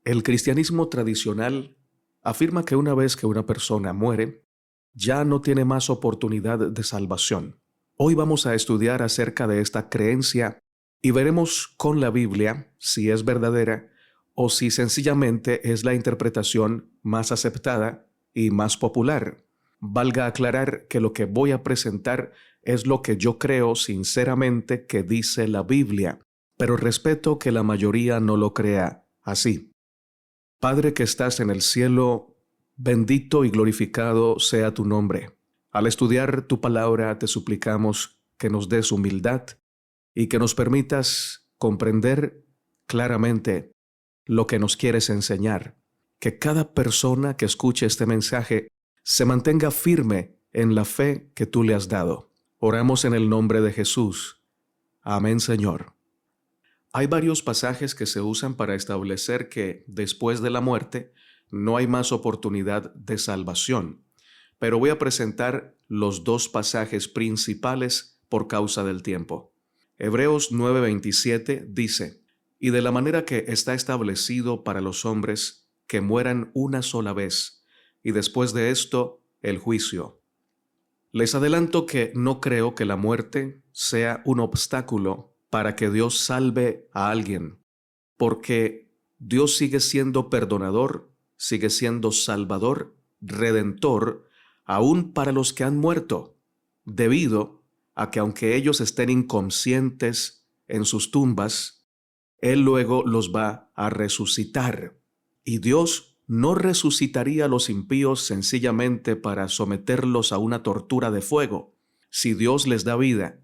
El cristianismo tradicional afirma que una vez que una persona muere, ya no tiene más oportunidad de salvación. Hoy vamos a estudiar acerca de esta creencia y veremos con la Biblia si es verdadera o si sencillamente es la interpretación más aceptada y más popular. Valga aclarar que lo que voy a presentar es lo que yo creo sinceramente que dice la Biblia, pero respeto que la mayoría no lo crea así. Padre que estás en el cielo, bendito y glorificado sea tu nombre. Al estudiar tu palabra te suplicamos que nos des humildad y que nos permitas comprender claramente lo que nos quieres enseñar. Que cada persona que escuche este mensaje se mantenga firme en la fe que tú le has dado. Oramos en el nombre de Jesús. Amén, Señor. Hay varios pasajes que se usan para establecer que después de la muerte no hay más oportunidad de salvación, pero voy a presentar los dos pasajes principales por causa del tiempo. Hebreos 9:27 dice: «Y de la manera que está establecido para los hombres que mueran una sola vez, y después de esto el juicio». Les adelanto que no creo que la muerte sea un obstáculo para que Dios salve a alguien, porque Dios sigue siendo perdonador, sigue siendo salvador, redentor, aún para los que han muerto, debido a que aunque ellos estén inconscientes en sus tumbas, Él luego los va a resucitar. Y Dios no resucitaría a los impíos sencillamente para someterlos a una tortura de fuego. Si Dios les da vida,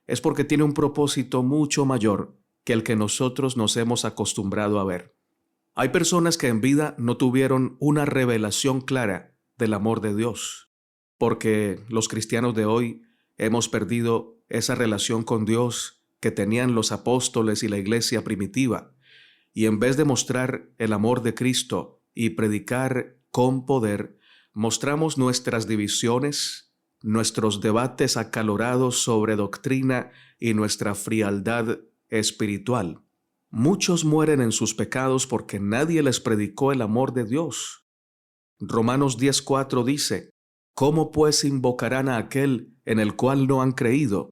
es porque tiene un propósito mucho mayor que el que nosotros nos hemos acostumbrado a ver. Hay personas que en vida no tuvieron una revelación clara del amor de Dios, porque los cristianos de hoy hemos perdido esa relación con Dios que tenían los apóstoles y la iglesia primitiva, y en vez de mostrar el amor de Cristo y predicar con poder, mostramos nuestras divisiones, nuestros debates acalorados sobre doctrina y nuestra frialdad espiritual. Muchos mueren en sus pecados porque nadie les predicó el amor de Dios. Romanos 10:4 dice: «¿Cómo pues invocarán a aquel en el cual no han creído?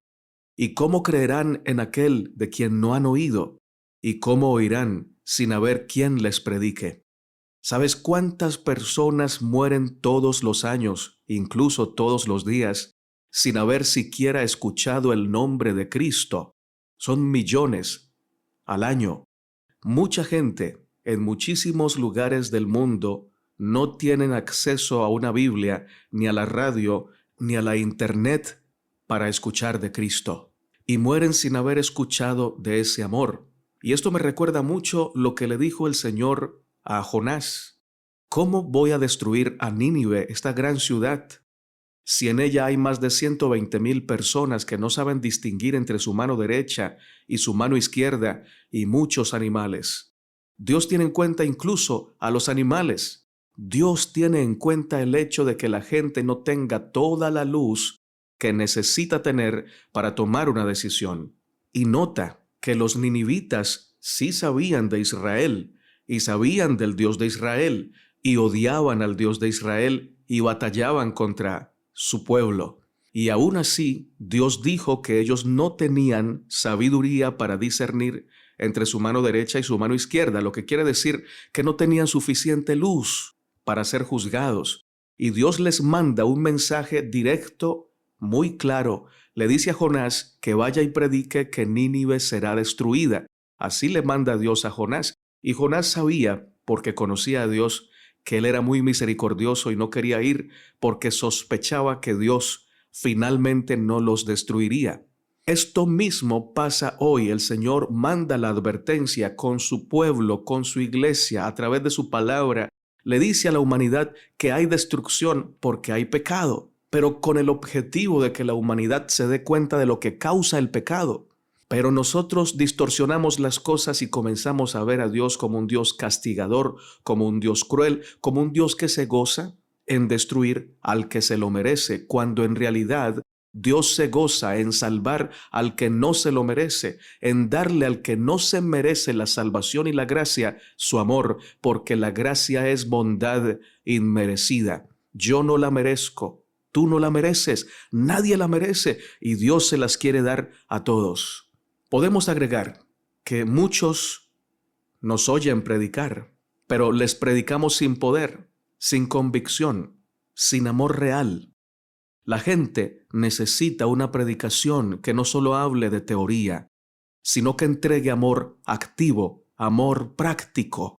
¿Y cómo creerán en aquel de quien no han oído? ¿Y cómo oirán sin haber quien les predique?» ¿Sabes cuántas personas mueren todos los años, incluso todos los días, sin haber siquiera escuchado el nombre de Cristo? Son millones al año. Mucha gente en muchísimos lugares del mundo no tienen acceso a una Biblia, ni a la radio, ni a la internet para escuchar de Cristo. Y mueren sin haber escuchado de ese amor. Y esto me recuerda mucho lo que le dijo el Señor a Jonás. ¿Cómo voy a destruir a Nínive, esta gran ciudad, si en ella hay más de 120,000 personas que no saben distinguir entre su mano derecha y su mano izquierda y muchos animales? Dios tiene en cuenta incluso a los animales. Dios tiene en cuenta el hecho de que la gente no tenga toda la luz que necesita tener para tomar una decisión. Y nota que los ninivitas sí sabían de Israel y sabían del Dios de Israel y odiaban al Dios de Israel y batallaban contra su pueblo. Y aún así, Dios dijo que ellos no tenían sabiduría para discernir entre su mano derecha y su mano izquierda, lo que quiere decir que no tenían suficiente luz para ser juzgados. Y Dios les manda un mensaje directo, muy claro. Le dice a Jonás que vaya y predique que Nínive será destruida. Así le manda Dios a Jonás. Y Jonás sabía, porque conocía a Dios, que él era muy misericordioso y no quería ir porque sospechaba que Dios finalmente no los destruiría. Esto mismo pasa hoy. El Señor manda la advertencia con su pueblo, con su iglesia, a través de su palabra. Le dice a la humanidad que hay destrucción porque hay pecado, pero con el objetivo de que la humanidad se dé cuenta de lo que causa el pecado. Pero nosotros distorsionamos las cosas y comenzamos a ver a Dios como un Dios castigador, como un Dios cruel, como un Dios que se goza en destruir al que se lo merece, cuando en realidad Dios se goza en salvar al que no se lo merece, en darle al que no se merece la salvación y la gracia, su amor, porque la gracia es bondad inmerecida. Yo no la merezco, tú no la mereces, nadie la merece y Dios se las quiere dar a todos. Podemos agregar que muchos nos oyen predicar, pero les predicamos sin poder, sin convicción, sin amor real. La gente necesita una predicación que no solo hable de teoría, sino que entregue amor activo, amor práctico.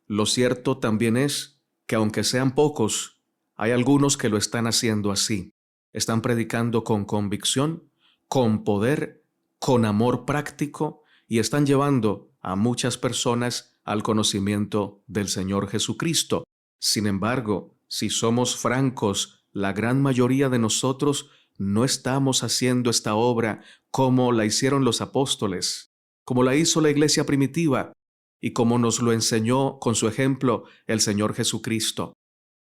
Lo cierto también es que aunque sean pocos, hay algunos que lo están haciendo así. Están predicando con convicción, con poder, con amor práctico y están llevando a muchas personas al conocimiento del Señor Jesucristo. Sin embargo, si somos francos, la gran mayoría de nosotros no estamos haciendo esta obra como la hicieron los apóstoles, como la hizo la iglesia primitiva y como nos lo enseñó con su ejemplo el Señor Jesucristo.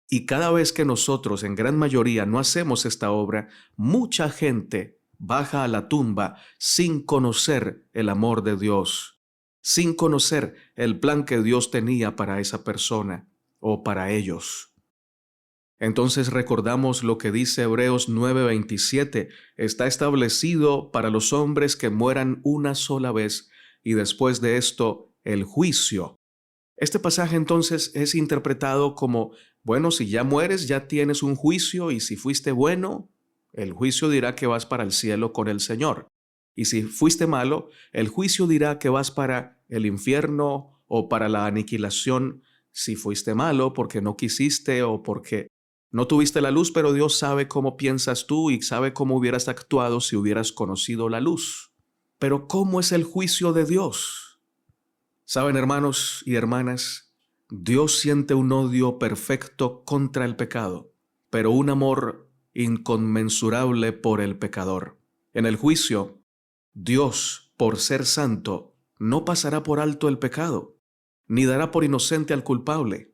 Y cada vez que nosotros, en gran mayoría, no hacemos esta obra, mucha gente baja a la tumba sin conocer el amor de Dios, sin conocer el plan que Dios tenía para esa persona o para ellos. Entonces recordamos lo que dice Hebreos 9:27, está establecido para los hombres que mueran una sola vez y después de esto el juicio. Este pasaje entonces es interpretado como, bueno, si ya mueres ya tienes un juicio y si fuiste bueno, el juicio dirá que vas para el cielo con el Señor. Y si fuiste malo, el juicio dirá que vas para el infierno o para la aniquilación si fuiste malo porque no quisiste o porque no tuviste la luz, pero Dios sabe cómo piensas tú y sabe cómo hubieras actuado si hubieras conocido la luz. Pero ¿cómo es el juicio de Dios? Saben, hermanos y hermanas, Dios siente un odio perfecto contra el pecado, pero un amor inconmensurable por el pecador. En el juicio, Dios, por ser santo, no pasará por alto el pecado, ni dará por inocente al culpable.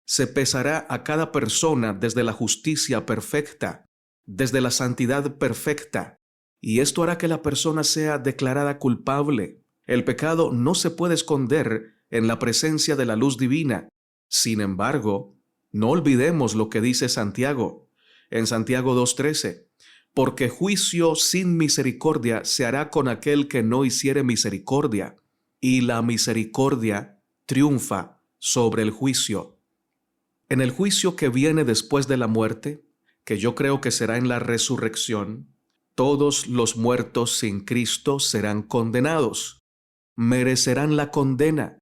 Se pesará a cada persona desde la justicia perfecta, desde la santidad perfecta, y esto hará que la persona sea declarada culpable. El pecado no se puede esconder en la presencia de la luz divina. Sin embargo, no olvidemos lo que dice Santiago, en Santiago 2:13, porque juicio sin misericordia se hará con aquel que no hiciere misericordia, y la misericordia triunfa sobre el juicio. En el juicio que viene después de la muerte, que yo creo que será en la resurrección, todos los muertos sin Cristo serán condenados. Merecerán la condena,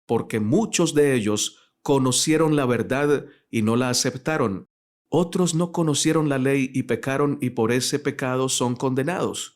porque muchos de ellos conocieron la verdad y no la aceptaron. Otros no conocieron la ley y pecaron y por ese pecado son condenados.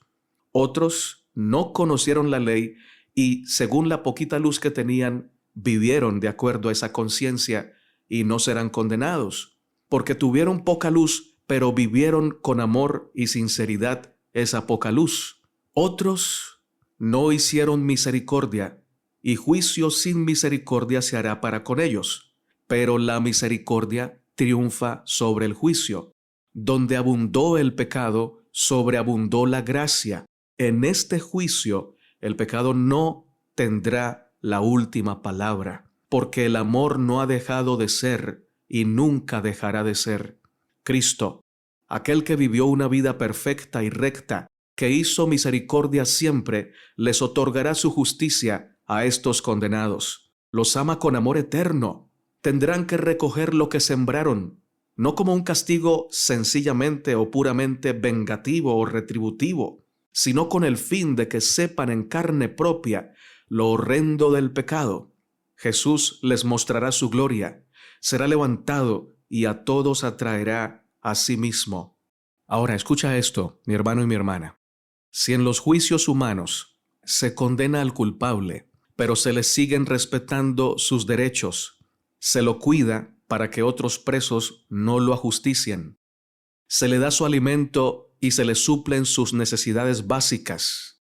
Otros no conocieron la ley y según la poquita luz que tenían, vivieron de acuerdo a esa conciencia y no serán condenados, porque tuvieron poca luz, pero vivieron con amor y sinceridad esa poca luz. Otros no hicieron misericordia, y juicio sin misericordia se hará para con ellos. Pero la misericordia triunfa sobre el juicio. Donde abundó el pecado, sobreabundó la gracia. En este juicio, el pecado no tendrá la última palabra, porque el amor no ha dejado de ser y nunca dejará de ser. Cristo, aquel que vivió una vida perfecta y recta, que hizo misericordia siempre, les otorgará su justicia a estos condenados. Los ama con amor eterno. Tendrán que recoger lo que sembraron, no como un castigo sencillamente o puramente vengativo o retributivo, sino con el fin de que sepan en carne propia lo horrendo del pecado. Jesús les mostrará su gloria, será levantado y a todos atraerá a sí mismo. Ahora escucha esto, mi hermano y mi hermana. Si en los juicios humanos se condena al culpable, pero se le siguen respetando sus derechos, se lo cuida para que otros presos no lo ajusticien, se le da su alimento y se le suplen sus necesidades básicas,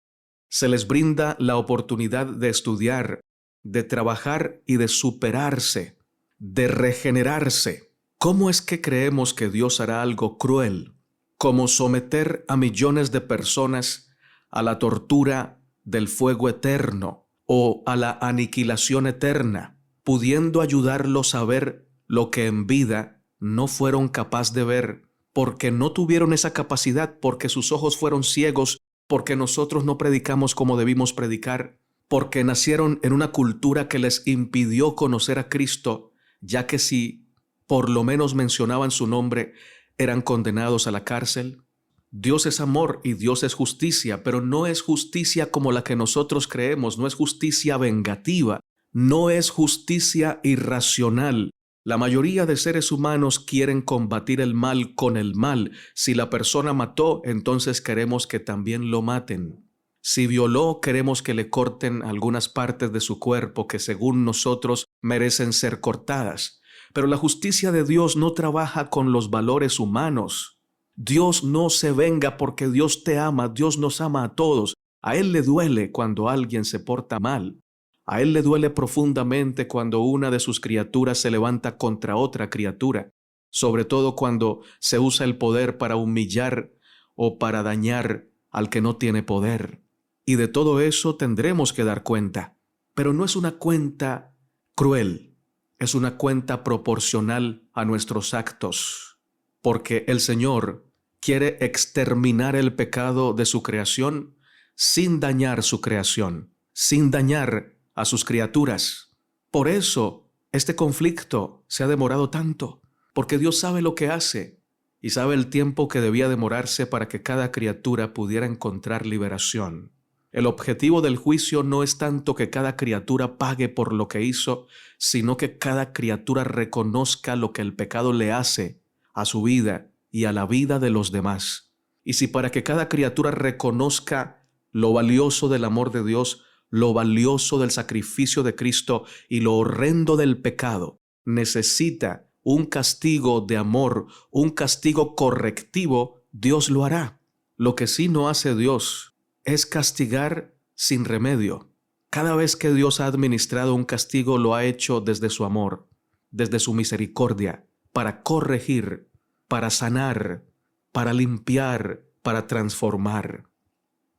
se les brinda la oportunidad de estudiar, de trabajar y de superarse, de regenerarse. ¿Cómo es que creemos que Dios hará algo cruel como someter a millones de personas a la tortura del fuego eterno o a la aniquilación eterna, pudiendo ayudarlos a ver lo que en vida no fueron capaces de ver, porque no tuvieron esa capacidad, porque sus ojos fueron ciegos, porque nosotros no predicamos como debimos predicar, porque nacieron en una cultura que les impidió conocer a Cristo, ya que si por lo menos mencionaban su nombre, eran condenados a la cárcel. Dios es amor y Dios es justicia, pero no es justicia como la que nosotros creemos, no es justicia vengativa, no es justicia irracional. La mayoría de seres humanos quieren combatir el mal con el mal. Si la persona mató, entonces queremos que también lo maten. Si violó, queremos que le corten algunas partes de su cuerpo que según nosotros merecen ser cortadas. Pero la justicia de Dios no trabaja con los valores humanos. Dios no se venga porque Dios te ama, Dios nos ama a todos. A Él le duele cuando alguien se porta mal. A Él le duele profundamente cuando una de sus criaturas se levanta contra otra criatura, sobre todo cuando se usa el poder para humillar o para dañar al que no tiene poder. Y de todo eso tendremos que dar cuenta. Pero no es una cuenta cruel, es una cuenta proporcional a nuestros actos, porque el Señor quiere exterminar el pecado de su creación sin dañar su creación, sin dañar a sus criaturas. Por eso este conflicto se ha demorado tanto, porque Dios sabe lo que hace y sabe el tiempo que debía demorarse para que cada criatura pudiera encontrar liberación. El objetivo del juicio no es tanto que cada criatura pague por lo que hizo, sino que cada criatura reconozca lo que el pecado le hace a su vida y a la vida de los demás. Y si para que cada criatura reconozca lo valioso del amor de Dios, lo valioso del sacrificio de Cristo y lo horrendo del pecado, necesita un castigo de amor, un castigo correctivo, Dios lo hará. Lo que sí no hace Dios es castigar sin remedio. Cada vez que Dios ha administrado un castigo, lo ha hecho desde su amor, desde su misericordia, para corregir, para sanar, para limpiar, para transformar.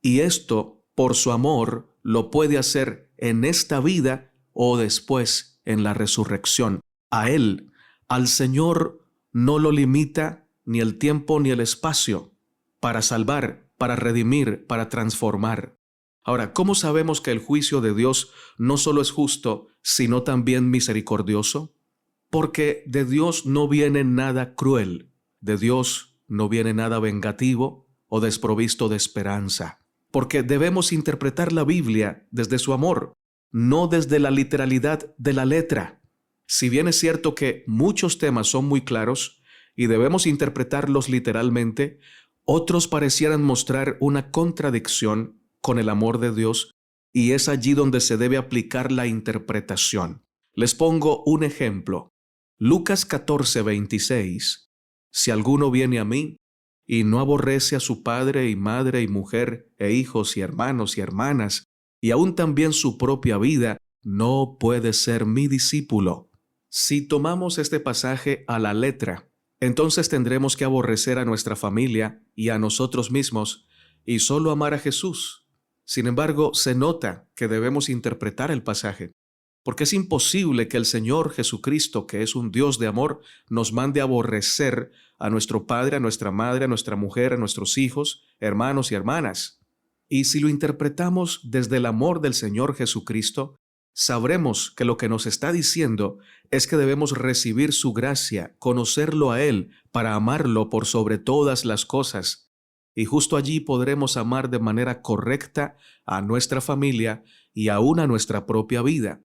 Y esto, por su amor, lo puede hacer en esta vida o después en la resurrección. A Él, al Señor, no lo limita ni el tiempo ni el espacio para salvar, para redimir, para transformar. Ahora, ¿cómo sabemos que el juicio de Dios no solo es justo, sino también misericordioso? Porque de Dios no viene nada cruel, de Dios no viene nada vengativo o desprovisto de esperanza. Porque debemos interpretar la Biblia desde su amor, no desde la literalidad de la letra. Si bien es cierto que muchos temas son muy claros y debemos interpretarlos literalmente, otros parecieran mostrar una contradicción con el amor de Dios, y es allí donde se debe aplicar la interpretación. Les pongo un ejemplo. Lucas 14:26. Si alguno viene a mí y no aborrece a su padre y madre y mujer e hijos y hermanos y hermanas, y aún también su propia vida, no puede ser mi discípulo. Si tomamos este pasaje a la letra, entonces tendremos que aborrecer a nuestra familia y a nosotros mismos y solo amar a Jesús. Sin embargo, se nota que debemos interpretar el pasaje, porque es imposible que el Señor Jesucristo, que es un Dios de amor, nos mande a aborrecer a nuestro padre, a nuestra madre, a nuestra mujer, a nuestros hijos, hermanos y hermanas. Y si lo interpretamos desde el amor del Señor Jesucristo, sabremos que lo que nos está diciendo es que debemos recibir su gracia, conocerlo a Él, para amarlo por sobre todas las cosas. Y justo allí podremos amar de manera correcta a nuestra familia y aún a nuestra propia vida.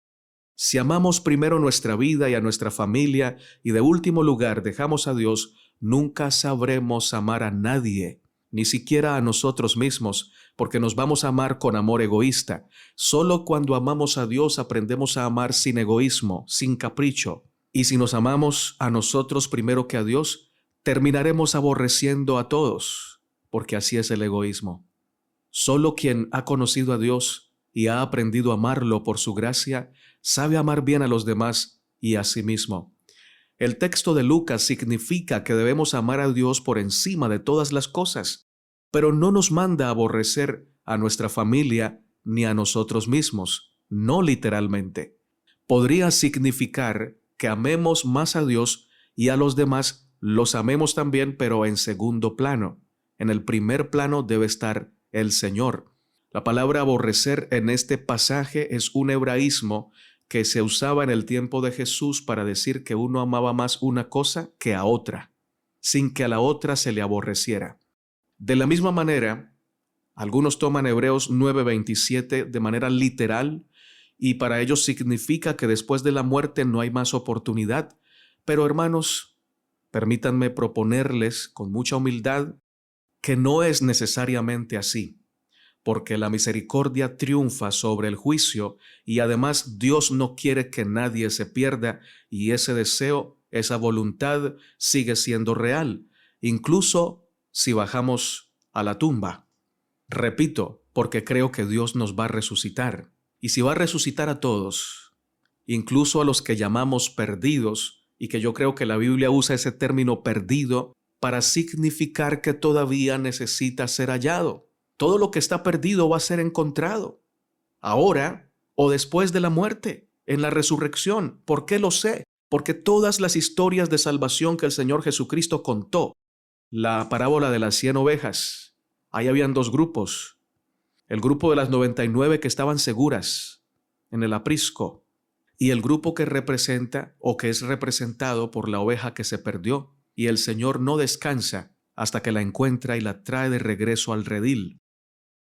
Si amamos primero nuestra vida y a nuestra familia y de último lugar dejamos a Dios, nunca sabremos amar a nadie, ni siquiera a nosotros mismos, porque nos vamos a amar con amor egoísta. Solo cuando amamos a Dios aprendemos a amar sin egoísmo, sin capricho. Y si nos amamos a nosotros primero que a Dios, terminaremos aborreciendo a todos, porque así es el egoísmo. Solo quien ha conocido a Dios y ha aprendido a amarlo por su gracia, sabe amar bien a los demás y a sí mismo. El texto de Lucas significa que debemos amar a Dios por encima de todas las cosas, pero no nos manda a aborrecer a nuestra familia ni a nosotros mismos, no literalmente. Podría significar que amemos más a Dios y a los demás los amemos también, pero en segundo plano. En el primer plano debe estar el Señor. La palabra aborrecer en este pasaje es un hebraísmo que se usaba en el tiempo de Jesús para decir que uno amaba más una cosa que a otra, sin que a la otra se le aborreciera. De la misma manera, algunos toman Hebreos 9:27 de manera literal y para ellos significa que después de la muerte no hay más oportunidad. Pero hermanos, permítanme proponerles con mucha humildad que no es necesariamente así, porque la misericordia triunfa sobre el juicio y además Dios no quiere que nadie se pierda y ese deseo, esa voluntad sigue siendo real, incluso si bajamos a la tumba. Repito, porque creo que Dios nos va a resucitar. Y si va a resucitar a todos, incluso a los que llamamos perdidos, y que yo creo que la Biblia usa ese término perdido para significar que todavía necesita ser hallado. Todo lo que está perdido va a ser encontrado, ahora o después de la muerte, en la resurrección. ¿Por qué lo sé? Porque todas las historias de salvación que el Señor Jesucristo contó, la parábola de las 100 ovejas, ahí habían dos grupos. El grupo de las 99 que estaban seguras en el aprisco y el grupo que representa o que es representado por la oveja que se perdió. Y el Señor no descansa hasta que la encuentra y la trae de regreso al redil.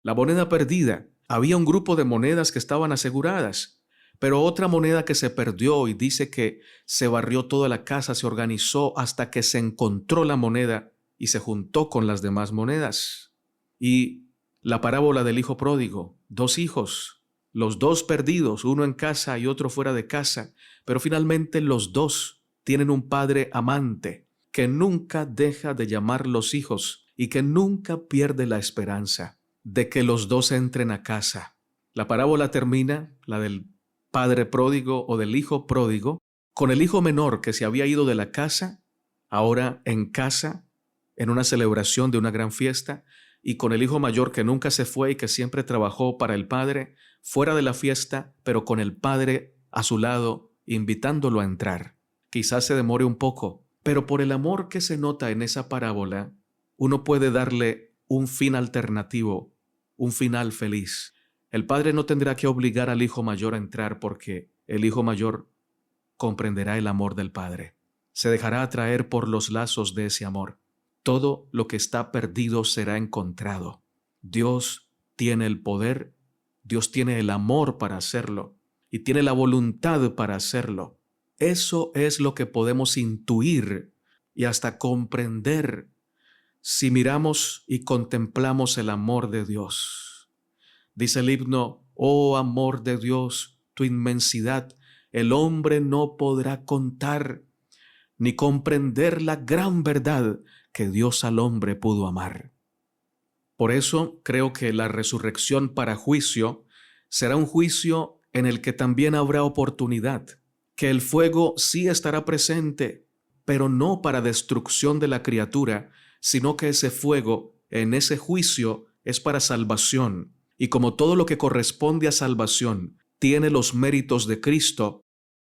La moneda perdida, había un grupo de monedas que estaban aseguradas, pero otra moneda que se perdió y dice que se barrió toda la casa, se organizó hasta que se encontró la moneda y se juntó con las demás monedas. Y la parábola del hijo pródigo, dos hijos, los dos perdidos, uno en casa y otro fuera de casa, pero finalmente los dos tienen un padre amante que nunca deja de llamarlos hijos y que nunca pierde la esperanza de que los dos entren a casa. La parábola termina, la del padre pródigo o del hijo pródigo, con el hijo menor que se había ido de la casa, ahora en casa, en una celebración de una gran fiesta, y con el hijo mayor que nunca se fue y que siempre trabajó para el padre, fuera de la fiesta, pero con el padre a su lado, invitándolo a entrar. Quizás se demore un poco, pero por el amor que se nota en esa parábola, uno puede darle un fin alternativo, un final feliz. El padre no tendrá que obligar al hijo mayor a entrar porque el hijo mayor comprenderá el amor del padre. Se dejará atraer por los lazos de ese amor. Todo lo que está perdido será encontrado. Dios tiene el poder, Dios tiene el amor para hacerlo y tiene la voluntad para hacerlo. Eso es lo que podemos intuir y hasta comprender si miramos y contemplamos el amor de Dios. Dice el himno: oh amor de Dios, tu inmensidad, el hombre no podrá contar, ni comprender la gran verdad que Dios al hombre pudo amar. Por eso creo que la resurrección para juicio será un juicio en el que también habrá oportunidad, que el fuego sí estará presente, pero no para destrucción de la criatura, sino que ese fuego en ese juicio es para salvación. Y como todo lo que corresponde a salvación tiene los méritos de Cristo,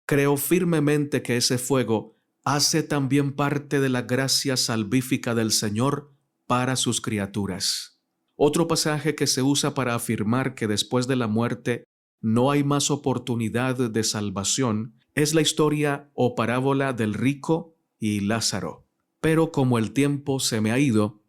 creo firmemente que ese fuego hace también parte de la gracia salvífica del Señor para sus criaturas. Otro pasaje que se usa para afirmar que después de la muerte no hay más oportunidad de salvación es la historia o parábola del rico y Lázaro. Pero como el tiempo se me ha ido,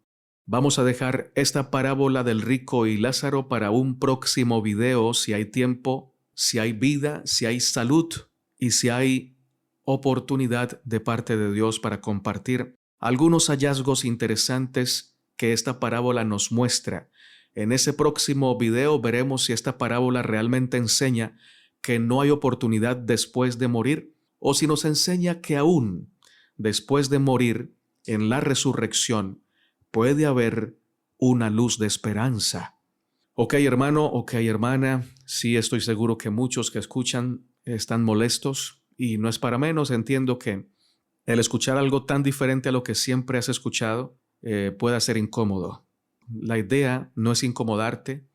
vamos a dejar esta parábola del rico y Lázaro para un próximo video, si hay tiempo, si hay vida, si hay salud y si hay oportunidad de parte de Dios para compartir algunos hallazgos interesantes que esta parábola nos muestra. En ese próximo video veremos si esta parábola realmente enseña que no hay oportunidad después de morir o si nos enseña que aún después de morir en la resurrección puede haber una luz de esperanza. Ok, hermano, ok, hermana, sí estoy seguro que muchos que escuchan están molestos y no es para menos. Entiendo que El escuchar algo tan diferente a lo que siempre has escuchado puede ser incómodo. La idea no es incomodarte,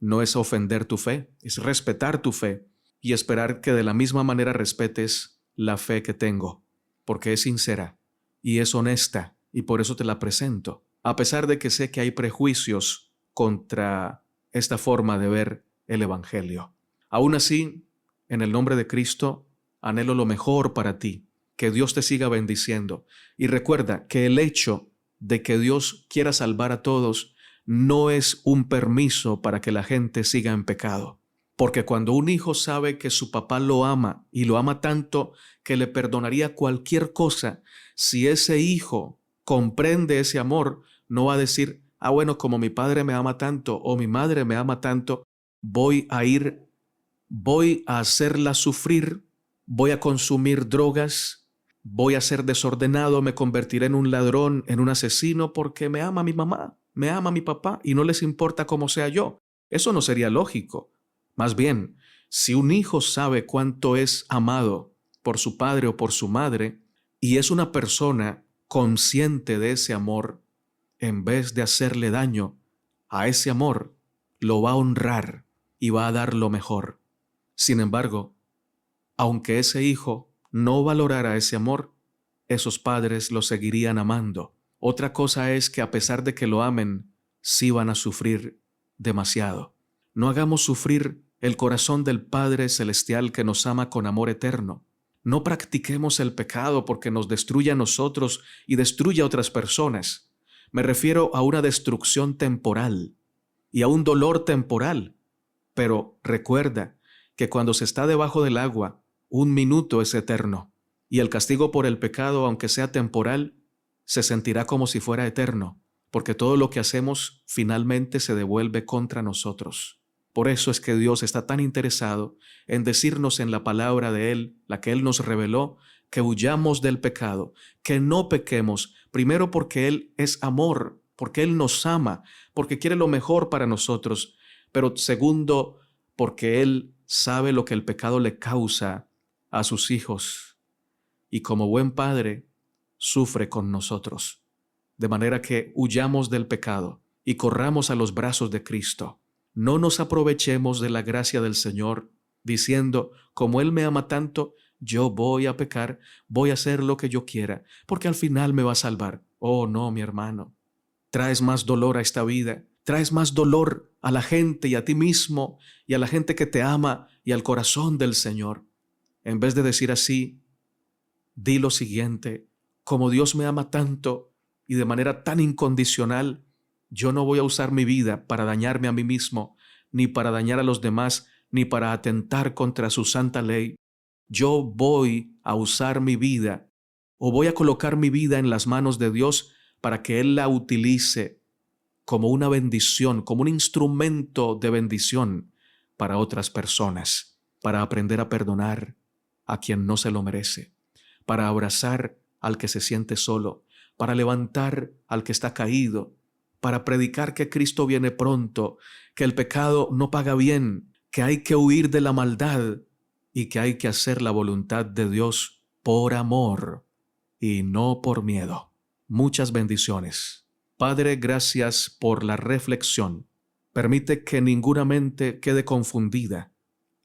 no es ofender tu fe, es respetar tu fe y esperar que de la misma manera respetes la fe que tengo, porque es sincera y es honesta y por eso te la presento, a pesar de que sé que hay prejuicios contra esta forma de ver el Evangelio. Aún así, en el nombre de Cristo, anhelo lo mejor para ti, que Dios te siga bendiciendo. Y recuerda que el hecho de que Dios quiera salvar a todos no es un permiso para que la gente siga en pecado. Porque cuando un hijo sabe que su papá lo ama y lo ama tanto que le perdonaría cualquier cosa, si ese hijo comprende ese amor, no va a decir, ah, bueno, como mi padre me ama tanto o mi madre me ama tanto, voy a hacerla sufrir, voy a consumir drogas, voy a ser desordenado, me convertiré en un ladrón, en un asesino, porque me ama mi mamá, me ama mi papá y no les importa cómo sea yo. Eso no sería lógico. Más bien, si un hijo sabe cuánto es amado por su padre o por su madre y es una persona consciente de ese amor, en vez de hacerle daño a ese amor, lo va a honrar y va a dar lo mejor. Sin embargo, aunque ese hijo no valorara ese amor, esos padres lo seguirían amando. Otra cosa es que a pesar de que lo amen, sí van a sufrir demasiado. No hagamos sufrir el corazón del Padre Celestial que nos ama con amor eterno. No practiquemos el pecado porque nos destruye a nosotros y destruye a otras personas. Me refiero a una destrucción temporal y a un dolor temporal. Pero recuerda que cuando se está debajo del agua, un minuto es eterno, y el castigo por el pecado, aunque sea temporal, se sentirá como si fuera eterno, porque todo lo que hacemos finalmente se devuelve contra nosotros. Por eso es que Dios está tan interesado en decirnos en la palabra de Él, la que Él nos reveló, que huyamos del pecado, que no pequemos, primero porque Él es amor, porque Él nos ama, porque quiere lo mejor para nosotros, pero segundo, porque Él sabe lo que el pecado le causa a sus hijos y como buen padre sufre con nosotros. De manera que huyamos del pecado y corramos a los brazos de Cristo. No nos aprovechemos de la gracia del Señor diciendo, como Él me ama tanto, yo voy a pecar, voy a hacer lo que yo quiera, porque al final me va a salvar. Oh, no, mi hermano. Traes más dolor a esta vida, traes más dolor a la gente y a ti mismo y a la gente que te ama y al corazón del Señor. En vez de decir así, di lo siguiente, como Dios me ama tanto y de manera tan incondicional, yo no voy a usar mi vida para dañarme a mí mismo, ni para dañar a los demás, ni para atentar contra su santa ley. Yo voy a usar mi vida o voy a colocar mi vida en las manos de Dios para que Él la utilice como una bendición, como un instrumento de bendición para otras personas, para aprender a perdonar a quien no se lo merece, para abrazar al que se siente solo, para levantar al que está caído, para predicar que Cristo viene pronto, que el pecado no paga bien, que hay que huir de la maldad y que hay que hacer la voluntad de Dios por amor y no por miedo. Muchas bendiciones. Padre, gracias por la reflexión. Permite que ninguna mente quede confundida.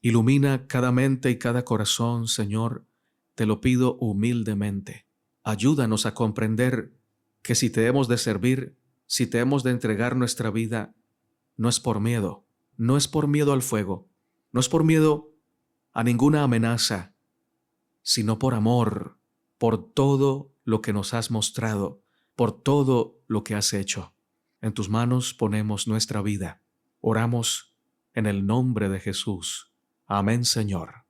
Ilumina cada mente y cada corazón, Señor. Te lo pido humildemente. Ayúdanos a comprender que si te hemos de servir, si te hemos de entregar nuestra vida, no es por miedo, no es por miedo al fuego, no es por miedo a ninguna amenaza, sino por amor, por todo lo que nos has mostrado, por todo lo que has hecho. En tus manos ponemos nuestra vida. Oramos en el nombre de Jesús. Amén, Señor.